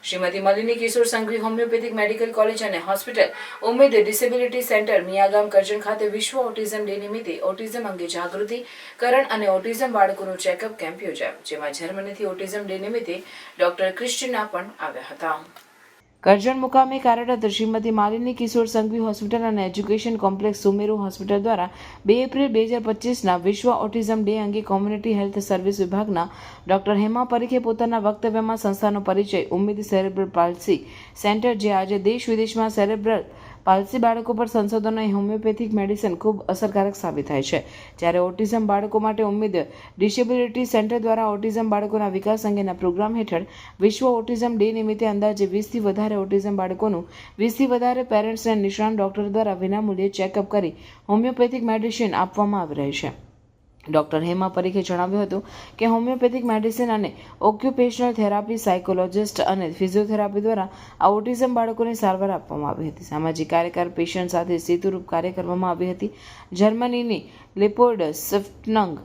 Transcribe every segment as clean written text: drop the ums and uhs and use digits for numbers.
શ્રીમતી માલિની કિશોર Sanghvi homeopathic medical college અને hospital ઉમેદ disability centre Miyagam Karjan ખાતે વિશ્વ ઓટિઝમ ડે નિમિત્તે ઓટિઝમ અંગે જાગૃતિકરણ અને ઓટિઝમ બાળકોનું ચેકઅપ કેમ્પ યોજાયો, જેમાં જર્મનીથી ઓટિઝમ ડે નિમિત્તે ડોક્ટર ક્રિસ્ટિના પણ આવ્યા હતા. કરજણ મુકામે કાર્યરત શ્રીમતી માલિની કિશોર સંઘવી હોસ્પિટલ અને એજ્યુકેશન કોમ્પ્લેક્સ સુમેરુ હોસ્પિટલ દ્વારા 2 એપ્રિલ 2025ના વિશ્વ ઓટિઝમ ડે અંગે કોમ્યુનિટી હેલ્થ સર્વિસ વિભાગના ડોક્ટર હેમા પરીખે પોતાના વક્તવ્યમાં સંસ્થાનો પરિચય ઉમ્મીદ સેરેબ્રલ પાલ્સી સેન્ટર, જે આજે દેશ વિદેશમાં સેરેબ્રલ પાલ્સી બાળકો પર સંશોધનો હોમિયોપેથિક મેડિસિન ખૂબ અસરકારક સાબિત થાય છે, જ્યારે ઓટિઝમ બાળકો માટે ઉમ્મીદ ડિસેબિલિટી સેન્ટર દ્વારા ઓટિઝમ બાળકોના વિકાસ અંગેના પ્રોગ્રામ હેઠળ વિશ્વ ઓટિઝમ ડે નિમિત્તે અંદાજે 20થી વધારે ઓટિઝમ બાળકોનું 20થી વધારે પેરેન્ટ્સ અને નિષ્ણાત ડોક્ટર દ્વારા વિનામૂલ્યે ચેકઅપ કરી હોમિયોપેથિક મેડિસિન આપવામાં આવી રહી છે. ડોક્ટર હેમા પરીખે જણાવ્યું હતું કે હોમિયોપેથિક મેડિસિન અને ઓક્યુપેશનલ થેરાપી, સાયકોલોજિસ્ટ અને ફિઝિયોથેરાપી દ્વારા આ ઓટિઝમ બાળકોની સારવાર આપવામાં આવી હતી. સામાજિક કાર્યકર પેશન્ટ સાથે સેતુરૂપ કાર્ય કરવામાં આવી હતી. જર્મનીની લિપોઇડ સ્ટિફ્ટંગ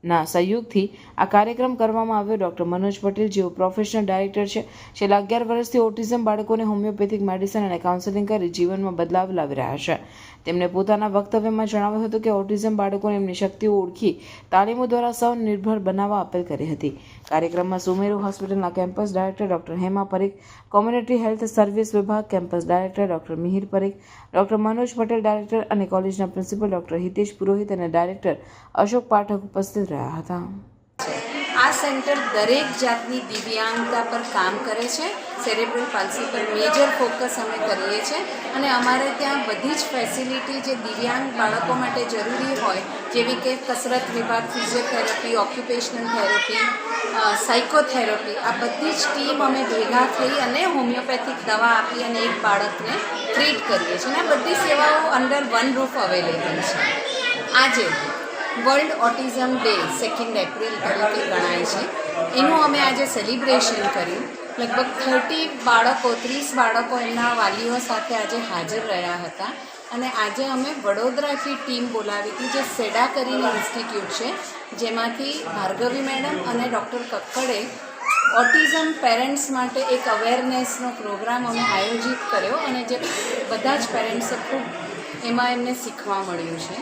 ના સહયોગથી આ કાર્યક્રમ કરવામાં આવ્યો. ડોક્ટર મનોજ પટેલ, જેઓ પ્રોફેશનલ ડાયરેક્ટર છે, છેલ્લા 11 વર્ષથી ઓટિઝમ બાળકોને હોમિયોપેથિક મેડિસિન અને કાઉન્સેલિંગ કરી જીવનમાં બદલાવ લાવી રહ્યા છે. તેમણે પોતાના વક્તવ્યમાં જણાવ્યું હતું કે ઓટિઝમ બાળકોને એમની શક્તિઓ ઓળખી તાલીમો દ્વારા સ્વનિર્ભર બનાવવા અપીલ કરી હતી. કાર્યક્રમમાં સુમેરુ હોસ્પિટલના campus director doctor Hema Parikh, community health service વિભાગ campus director doctor Mihir Parikh, doctor Manoj Patel director અને કોલેજના પ્રિન્સિપલ ડોક્ટર હિતેશ પુરોહિત અને ડાયરેક્ટર અશોક પાઠક ઉપસ્થિત રહ્યા હતા. આ સેન્ટર દરેક જાતની દિવ્યાંગતા પર કામ કરે છે. સેરેબ્રલ પાલ્સી પર મેજર ફોકસ અમે કરીએ છીએ અને અમારે ત્યાં બધી જ ફેસિલિટી જે દિવ્યાંગ બાળકો માટે જરૂરી હોય, જેવી કે કસરત વિભાગ, ફિઝિયોથેરાપી, ઓક્યુપેશનલ થેરાપી, સાયકોથેરાપી, આ બધી જ ટીમ અમે ભેગા થઈ અને હોમિયોપેથિક દવા આપી અને એક બાળકને ટ્રીટ કરીએ છીએ. અને આ બધી સેવાઓ અંડર વન રૂફ અવેલેબલ છે. આજે વર્લ્ડ ઓટિઝમ ડે 2 એપ્રિલ તરીકે ગણાય છે. એનું અમે આજે સેલિબ્રેશન કર્યું. લગભગ 30 બાળકો, 30 બાળકો એમના વાલીઓ સાથે આજે હાજર રહ્યા હતા. અને આજે અમે વડોદરાથી ટીમ બોલાવી હતી, જે સેડા કરીને ઇન્સ્ટિટ્યૂટ છે, જેમાંથી ભાર્ગવી મેડમ અને ડૉક્ટર કક્કડે ઓટિઝમ પેરેન્ટ્સ માટે એક અવેરનેસનો પ્રોગ્રામ અમે આયોજિત કર્યો અને જે બધા જ પેરેન્ટ્સે ખૂબ એમાં એમને શીખવા મળ્યું છે.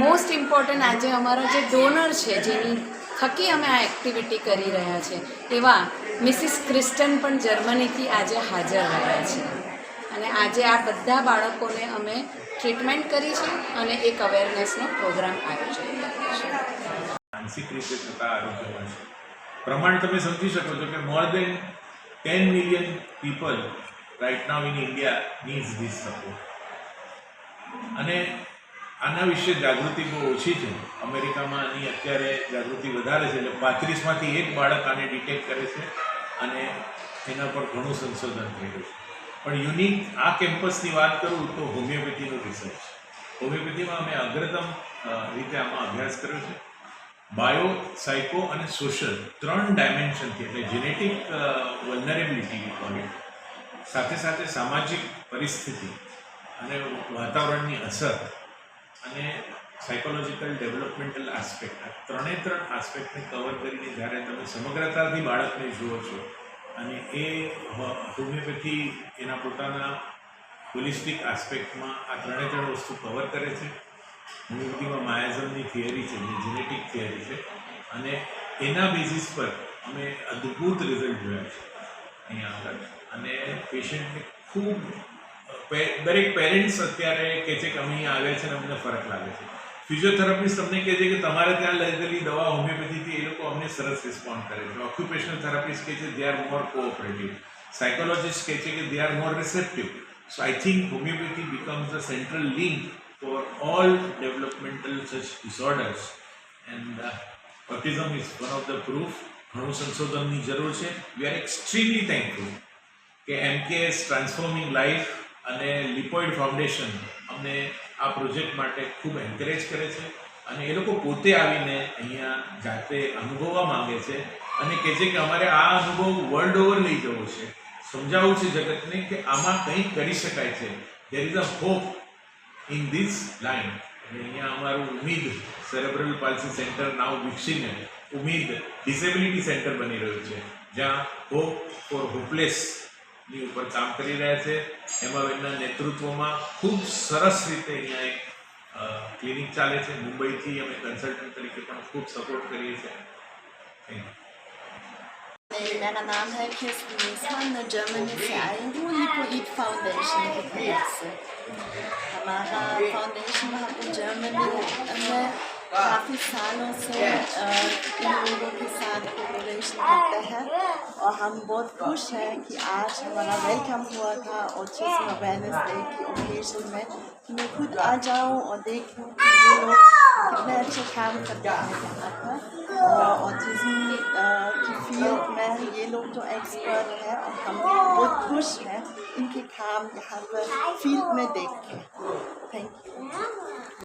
મોસ્ટ ઇમ્પોર્ટન્ટ, આજે અમારા જે ડોનર છે, જેની થકી અમે આ એક્ટિવિટી કરી રહ્યા છે, એવા મિસિસ ક્રિસ્ટન પણ જર્મનીથી આજે હાજર રહ્યા છે. અને આજે આ બધા બાળકોને અમે ટ્રીટમેન્ટ કરી છે અને એક અવેરનેસનો પ્રોગ્રામ આયોજિત કર્યો છે. માનસિક રીતે થતા આરોગ્યમાં પ્રમાણ તમે સમજી શકો છો કે more than 10 million people right now in India needs this support. અને આના વિશે જાગૃતિ બહુ ઓછી છે. અમેરિકામાં આની અત્યારે જાગૃતિ વધારે છે, એટલે 35માંથી 1 બાળક આને ડિટેક્ટ કરે છે અને એના પર ઘણું સંશોધન થઈ રહ્યું છે. પણ યુનિક આ કેમ્પસની વાત કરું તો હોમિયોપેથીનું રિસર્ચ. હોમિયોપેથીમાં અમે અગ્રતમ રીતે આમાં અભ્યાસ કર્યો છે. બાયો, સાયકો અને સોશિયલ 3 ડાયમેન્શનથી, એટલે જેનેટિક વલ્નરેબિલિટી કોલેજ, સાથે સાથે સામાજિક પરિસ્થિતિ અને વાતાવરણની અસર અને સાયકોલોજીકલ ડેવલપમેન્ટલ આસ્પેક્ટ, આ 3 આસ્પેક્ટને કવર કરીને જ્યારે તમે સમગ્રતાથી બાળકને જુઓ છો, અને એ હોમિયોપેથી એના પોતાના હોલિસ્ટિક આસ્પેક્ટમાં આ 3 વસ્તુ કવર કરે છે. હોમિયોપેથીમાં માયાઝમની થિયરી છે, જે જેનેટિક થિયરી છે, અને એના બેઝિસ પર અમે અદ્ભુત રિઝલ્ટ જોયા છે અહીંયા આગળ. અને પેશન્ટને ખૂબ, દરેક પેરેન્ટ્સ અત્યારે કહે છે કે અમે અહીંયા આવ્યા છે અને અમને ફરક લાગે છે. ફિઝિયોથેરાપિસ્ટ તમને કહે છે કે તમારે ત્યાં લીધેલી દવા હોમિયોપેથીથી એ લોકો અમને સરસ રિસ્પોન્ડ કરે છે. ઓક્યુપેશનલ થેરાપિસ્ટ કહે છે they are more cooperative. Psychologist કહે છે કે they are more receptive. So I think homeopathy becomes the central link for all developmental such disorders, and autism is one of the proof. ઘણું સંશોધનની જરૂર છે. We are extremely thankful કે MKS transforming life અને લિપોઇડ foundation અમને આ project માટે ખૂબ એન્કરેજ કરે છે, અને એ લોકો પોતે આવીને અહીંયા જાતે અનુભવવા માંગે છે અને કહે છે કે અમારે આ અનુભવ વર્લ્ડ ઓવર લઈ જવો છે, સમજાવવું છે જગતને કે આમાં કંઈક કરી શકાય છે. There is a hope in this line. અને અહીંયા અમારું ઉમ્મીદ સેરેબ્રલ પાલ્સી સેન્ટર નાવ વિકસીને ઉમ્મીદ ડિસેબિલિટી સેન્ટર બની રહ્યું છે, જ્યાં હોપ ફોર હોપલેસની ઉપર કામ કરી રહ્યા છે. હેમાબેનના નેતૃત્વમાં ખૂબ સરસ રીતે અહીંયા એક ક્લિનિક ચાલે છે. મુંબઈથી અમે કન્સલ્ટન્ટ તરીકે પણ ખૂબ સપોર્ટ કરીએ છીએ. Thank you. मेरा नाम है किर्स्ती नीसमान, मैं जर्मनी से आई हूँ लिकोइड फाउंडेशन की तरफ से. हमारा फाउंडेशन वहाँ पर जर्मनी में काफ़ी सालों से इन लोगों के साथ कोलैबोरेशन करते हैं और हम बहुत खुश हैं कि आज हमारा वेलकम हुआ था ऑटिज्म अवेयरनेस डे की ओकेजन में कि मैं खुद आ जाऊँ और देखूँ कि ये लोग कितने अच्छे काम करते हैं यहाँ पर. ऑटिज्म की फील्ड में ये लोग तो एक्सपर्ट हैं और हम बहुत खुश हैं इनके काम यहाँ पर फील्ड में देख के. Thank you.